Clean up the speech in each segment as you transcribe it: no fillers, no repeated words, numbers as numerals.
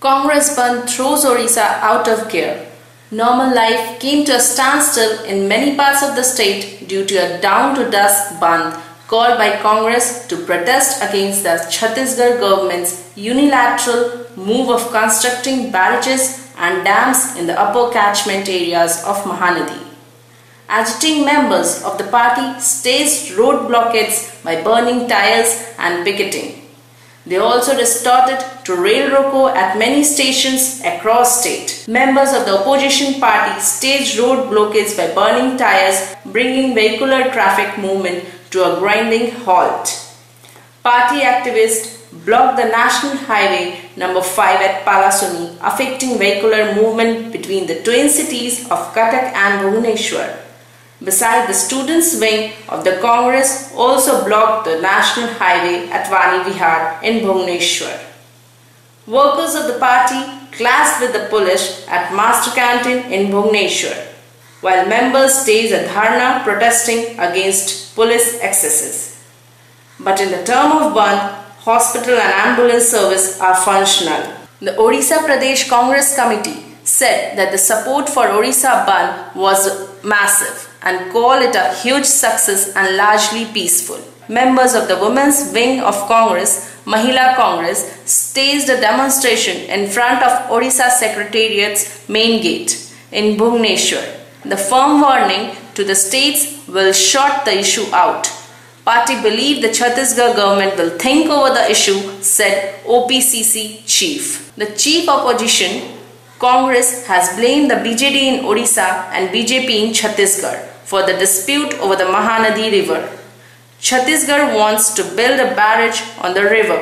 Congress Bandh throws Odisha out of gear. Normal life came to a standstill in many parts of the state due to a down-to-dusk bandh called by Congress to protest against the Chhattisgarh government's unilateral move of constructing barrages and dams in the upper catchment areas of Mahanadi. Agitating members of the party staged road blockades by burning tires and picketing. They also resorted to rail roko at many stations across state. Members of the opposition party staged road blockades by burning tires, bringing vehicular traffic movement to a grinding halt. Party activists blocked the National Highway number 5 at Palasuni, affecting vehicular movement between the twin cities of Cuttack and Bhubaneswar. Besides, the students' wing of the Congress also blocked the National Highway at Vani Vihar in Bhubaneswar. Workers of the party clashed with the police at Master Canteen in Bhubaneswar, while members staged a dharna protesting against police excesses. But in the term of bandh, hospital and ambulance service are functional. The Odisha Pradesh Congress Committee said that the support for Odisha bandh was massive and called it a huge success and largely peaceful. Members of the Women's Wing of Congress, Mahila Congress, staged a demonstration in front of Odisha Secretariat's main gate in Bhubaneswar. The firm warning to the states will sort the issue out. Party believe the Chhattisgarh government will think over the issue, said OPCC chief. The chief opposition, Congress, has blamed the BJD in Odisha and BJP in Chhattisgarh for the dispute over the Mahanadi river. Chhattisgarh wants to build a barrage on the river,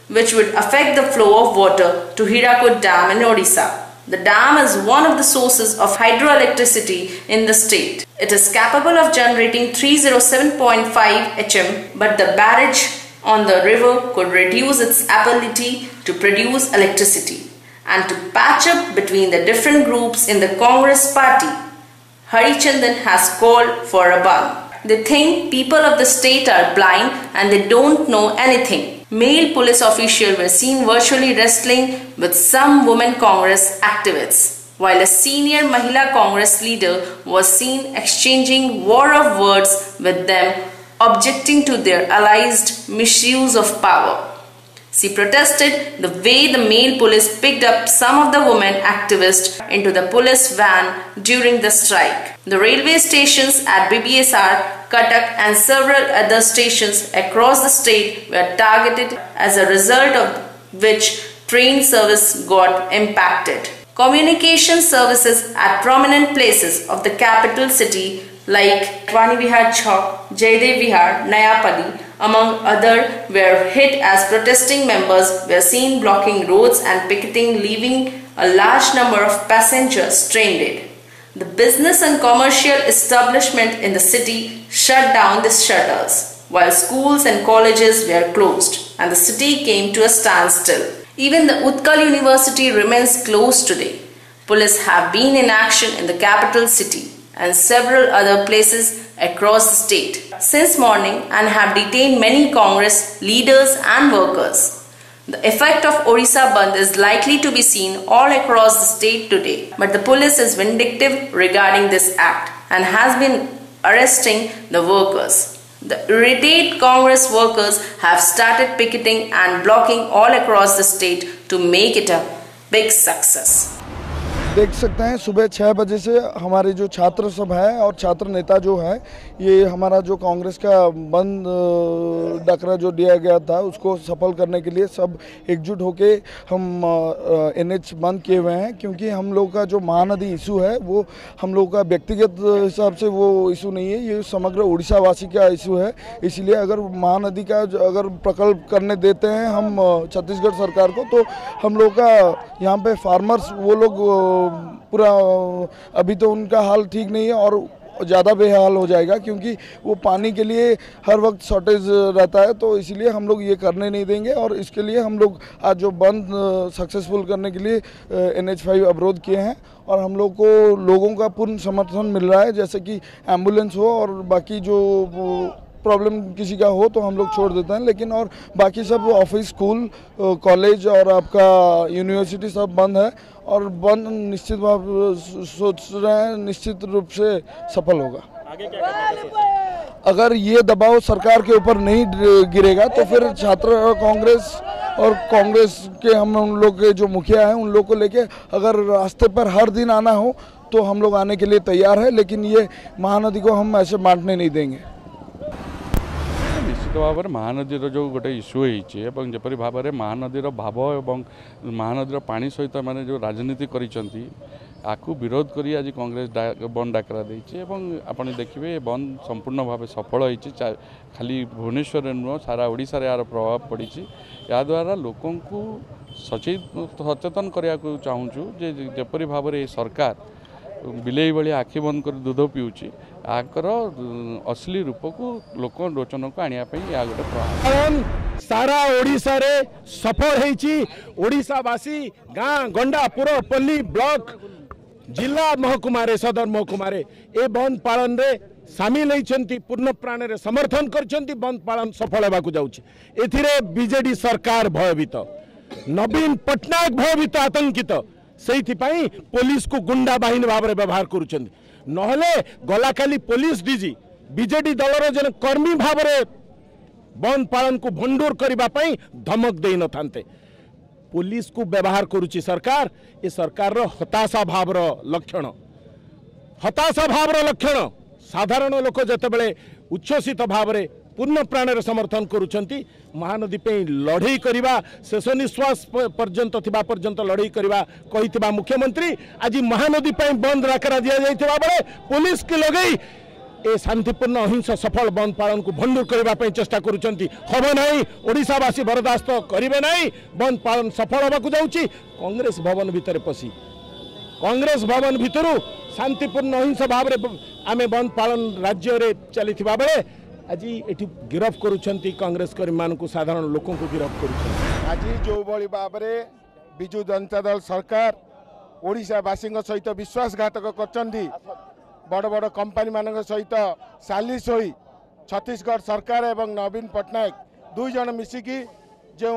which would affect the flow of water to Hirakud Dam in Odisha. The dam is one of the sources of hydroelectricity in the state. It is capable of generating 307.5 hm, but the barrage on the river could reduce its ability to produce electricity. And to patch up between the different groups in the Congress party, Harichandan has called for a bandh. They think people of the state are blind and they don't know anything. Male police officials were seen virtually wrestling with some women Congress activists, while a senior Mahila Congress leader was seen exchanging war of words with them, objecting to their alleged misuse of power. She protested the way the male police picked up some of the women activists into the police van during the strike. The railway stations at BBSR, Cuttack and several other stations across the state were targeted, as a result of which train service got impacted. Communication services at prominent places of the capital city like Vani Vihar Chowk, Jaydev Vihar, Nayapalli, among other, were hit as protesting members were seen blocking roads and picketing, leaving a large number of passengers stranded. The business and commercial establishment in the city shut down the shutters, while schools and colleges were closed, and the city came to a standstill. Even the Utkal University remains closed today. Police have been in action in the capital city and several other places across the state since morning and have detained many Congress leaders and workers. The effect of Odisha bandh is likely to be seen all across the state today, but the police is vindictive regarding this act and has been arresting the workers. The irritated Congress workers have started picketing and blocking all across the state to make it a big success. देख सकते हैं सुबह 6 बजे से हमारे जो छात्र सब है और छात्र नेता जो है, ये हमारा जो कांग्रेस का बंद डकरा जो दिया गया था उसको सफल करने के लिए सब एकजुट होके हम एनएच बंद किए हुए हैं, क्योंकि हम लोग का जो महानदी इशू है वो हम लोग का व्यक्तिगत हिसाब से वो इशू नहीं है, ये समग्र उड़ीसा वासी का इशू है। इसलिए अगर महानदी का अगर प्रकल्प करने देते हैं हम छत्तीसगढ़ सरकार को, तो हम लोग का यहाँ पे फार्मर्स वो लोग पूरा अभी तो उनका हाल ठीक नहीं है और ज़्यादा बेहाल हो जाएगा, क्योंकि वो पानी के लिए हर वक्त शॉर्टेज रहता है। तो इसलिए हम लोग ये करने नहीं देंगे और इसके लिए हम लोग आज जो बंद सक्सेसफुल करने के लिए NH5 अवरोध किए हैं और हम लोग को लोगों का पूर्ण समर्थन मिल रहा है, जैसे कि एम्बुलेंस हो और बाकी जो प्रॉब्लम किसी का हो तो हम लोग छोड़ देते हैं, लेकिन और बाकी सब ऑफिस, स्कूल, कॉलेज और आपका यूनिवर्सिटी सब बंद है। और बंद निश्चित सोच रहे हैं निश्चित रूप से सफल होगा। आगे क्या करने का? अगर ये दबाव सरकार के ऊपर नहीं गिरेगा तो फिर छात्र कांग्रेस और कांग्रेस के हम लोग के जो मुखिया हैं उन लोग को लेके अगर रास्ते पर हर दिन आना हो तो हम लोग आने के लिए तैयार है, लेकिन ये महानदी को हम ऐसे बांटने नहीं देंगे। निश्चित भाव में महानदीर जो गोटे इश्यू होती जपरी भाव में महानदीर भाव और महानदीर पानी सहित मैंने जो राजनीति करिसेंती आकु विरोध करी आज कांग्रेस बंद डाकरा देछि एवं आपण देखिए बंद संपूर्ण भाव सफल होइछि। खाली भुवनेश्वर नुह सारा ओडिशा रे यार प्रभाव पड़ी या द्वारा लोकों को सचेतन करने को चाहूँ जे जपरी भाव में सरकार बिलेई भाई आखि बंद कर दूध पीऊँगी आकर असली रूप को लोक लोचन को आने या गोटे प्रभाव सारा ओडिशा रे सफल होइछि। ओडिशावासी गाँ गंडापुर पल्ली ब्लॉक जिला महकुमारे सदर महकुमारे ए बंद पालन रे सामिल होइछन्ति, पूर्ण प्राण रे समर्थन करछन्ति। बंद पालन सफल होबाकू जाउछि। एथिरे बीजेडी सरकार भयभीत, नवीन पटनायक भयभीत, आतंकित। सेइथिपाई पुलिस को गुंडा बाहिनी भाव में व्यवहार करुछन्ति। नहले गला काली पुलिस डीजी बीजेडी दलर जन कर्मी भाव में बंद पालन को भंडूर करबा पई धमक देई न थांते। पुलिस को व्यवहार करुची सरकार। ये सरकार रो हताशा भाव रो लक्षण, हताशा भाव रो लक्षण। साधारण लोक जतबेले उच्छ्वसित भाव में पूर्ण प्राण रे समर्थन करुछन्ति। महानदी पे लड़ई करबा शेष निश्वास पर्यंत थिबा पर्यंत लड़ई करबा कहिथिबा मुख्यमंत्री आज महानदी पे बंद राकरा दिया जाइथिबा बेले पुलिस के लगई ए शांतिपूर्ण अहिंसा सफल बंद पालन को भंडूर करने चेष्टा करुछन्ति। हम नहीं, ओडिशावासी बर्दाश्त करिवे नहीं। बंद पालन सफल होबाकू जाउछि। कांग्रेस भवन भितर पसी कांग्रेस भवन भितरु शांतिपूर्ण अहिंसा भाव में आमे बंद पालन राज्य रे चलिथिबा बेले आज एठी गिरफ करुछन्ति। कांग्रेस कर्मी मानकु साधारण लोकों को गिरफ करुछन्ति। आज जो बड़ी भाव में विजु जनता दल सरकार ओडिशावासी सहित विश्वासघातक करछन्ति। बड़ बड़ कंपनी मान सहित सालिश होई छत्तीसगढ़ सरकार एवं नवीन पटनायक दुई जन मिसिकी जो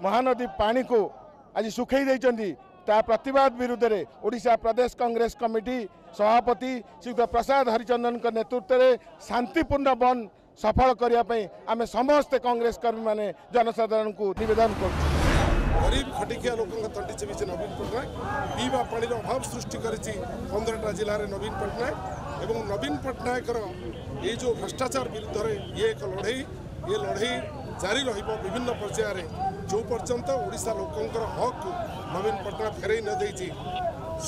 महानदी पानी को आज सुखई देइछन्ति ता प्रतिवाद विरुद्ध रे ओडिशा प्रदेश कांग्रेस कमिटी सभापति श्री प्रसाद हरिचंदन के नेतृत्व में शांतिपूर्ण बंद सफल करने आम समस्त कांग्रेस कर्मी माने जनसाधारण को निवेदन कर। गरीब खटिकिया लोक तंटी चेबी नवीन पटनायक पीवा पानी अभाव सृष्टि कर 15टा जिले में नवीन पटनायक एवं नवीन पटनायकर ये जो भ्रष्टाचार विरुद्ध ये एक लड़ई ये लड़ई जारी विभिन्न पर्यायर जो पर्यंत ओडिशा लोकंकर हक नवीन पटनायक फेरई न देछि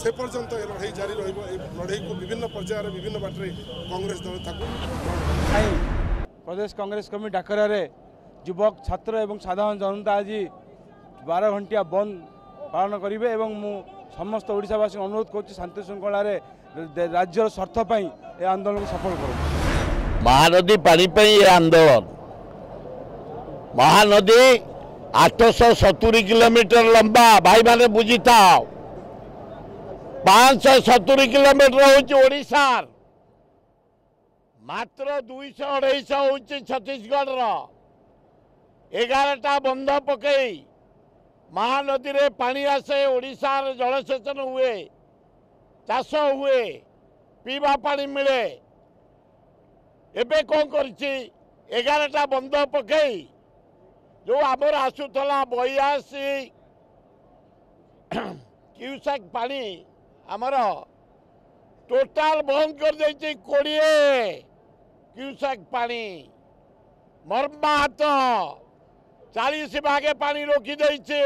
से पर्यंत ये लड़ई जारी लड़ई को विभिन्न पर्यायर विभिन्न बाटे कांग्रेस दल प्रदेश कांग्रेस कमिटी डाकरा युवक छात्र एवं साधारण जनता आज 12 घंटिया बंद पालन करेंगे एवं मु समस्त ओडिशावासी अनुरोध कर शांति श्रृंखला राज्यर स्वार्थ ये आंदोलन को सफल करूँ। महानदी पानी ये आंदोलन महानदी 870 किलोमीटर लंबा भाई माने बुझी था 570 किलोमीटर हूँ ओडिशा मात्र 200-250 हूँ छत्तीसगढ़ 11टा बंध पकई महानदी रे पानी आसे ओडिशार जलसेचन हुए चाष हुए पीवा पानी मिले एबे कौन करछि 11टा बंध पकई जो आमर आसुथला 82 क्यूसेक पानी आमर टोटाल बंद कर देछि 20 क्यूसेक पानी मर्माहत 40 भागे पानी रोकी देछि।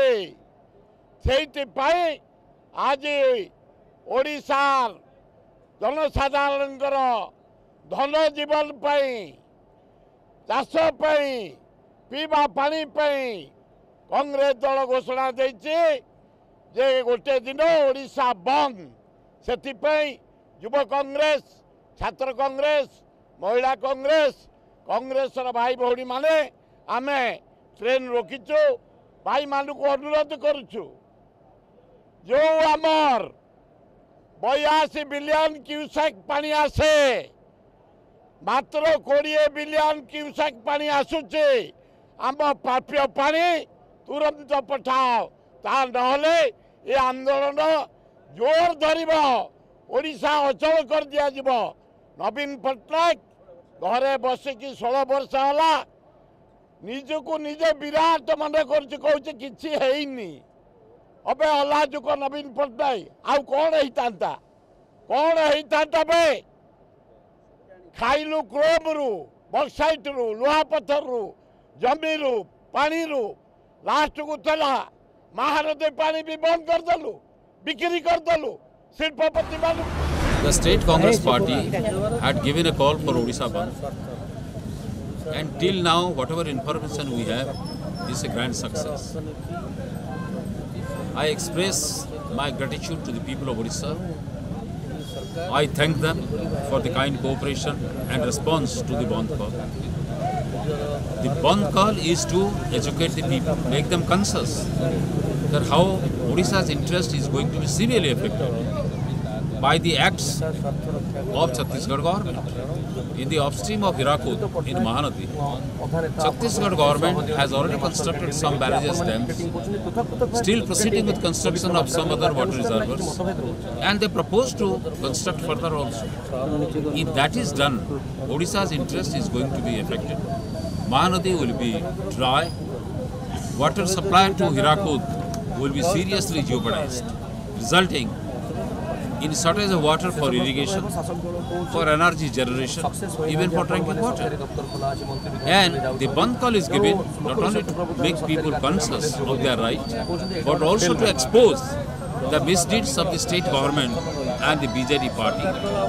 आज ओडिशार जनसाधारण धन जीवन चाष पीवा पानी कांग्रेस दल घोषणा देछि जे गोटे दिन ओडिशा बंद से युव कांग्रेस छात्र कांग्रेस महिला कांग्रेस कांग्रेस भाई भौणी माने आमे ट्रेन रोकीचु भाई मान को अनुरोध करुचु जो आमर 82 बिलियन क्यूसेक पानी आसे मात्र 20 बिलियन क्यूसेक पानी आसुचे आम प्राप्य पानी तुरंत पठाओ ता नहले ये आंदोलन जोर धरिब ओडिशा अचल कर दिया जीव। नवीन पट्टनायक घरे बसिकी 16 वर्ष होला निजको निजे विराट मन कर किछि हेइनी अबे अलाजुक नवीन पट्टनायक आउ कौन होता बे खाइलु क्रोम रु बक्साइट रु लुहा पत्थर रु जमी रु पानी रु लास्ट को चला महानदी पानी भी बंद कर देलु बिक्री कर देलु शिल्पपति मानु। The state Congress party had given a call for Odisha Bandh, and till now whatever information we have is a grand success. I express my gratitude to the people of Odisha. I thank them for the kind cooperation and response to the Bandh call. The Bandh call is to educate the people, make them conscious that how Odisha's interest is going to be severely affected by the acts of Chhattisgarh government. In the upstream of Hirakud in Mahanadi, Chhattisgarh government has already constructed some barrages dams, still proceeding with construction of some other water reservoirs, and they propose to construct further also. If that is done, Odisha's interest is going to be affected. Mahanadi will be dry, water supply to Hirakud will be seriously jeopardized, resulting in shortage of water for irrigation, for energy generation, even for drinking water. And the Bandh call is given not only to make people conscious of their right, but also to expose the misdeeds of the state government and the BJD party,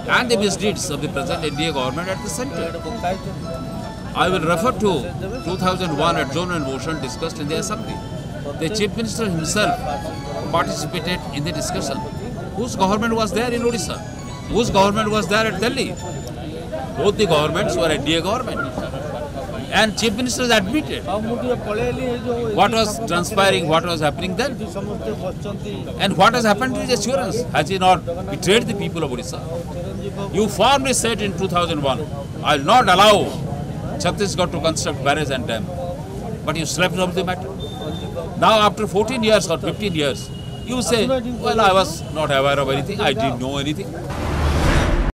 and the misdeeds of the present NDA government at the centre. I will refer to 2001 adjournment motion discussed in the Assembly. The Chief Minister himself participated in the discussion. Whose government was there in Odisha? Whose government was there at Delhi? Both the governments were NDA government. And Chief Minister admitted what was transpiring, what was happening then. And what has happened to his assurance? Has he not betrayed the people of Odisha? You firmly said in 2001, I will not allow Chhattisgarh to construct barrage and dam. But you slept over the matter. Now after 14 years or 15 years, you say, well, I was not aware of anything, I didn't know anything.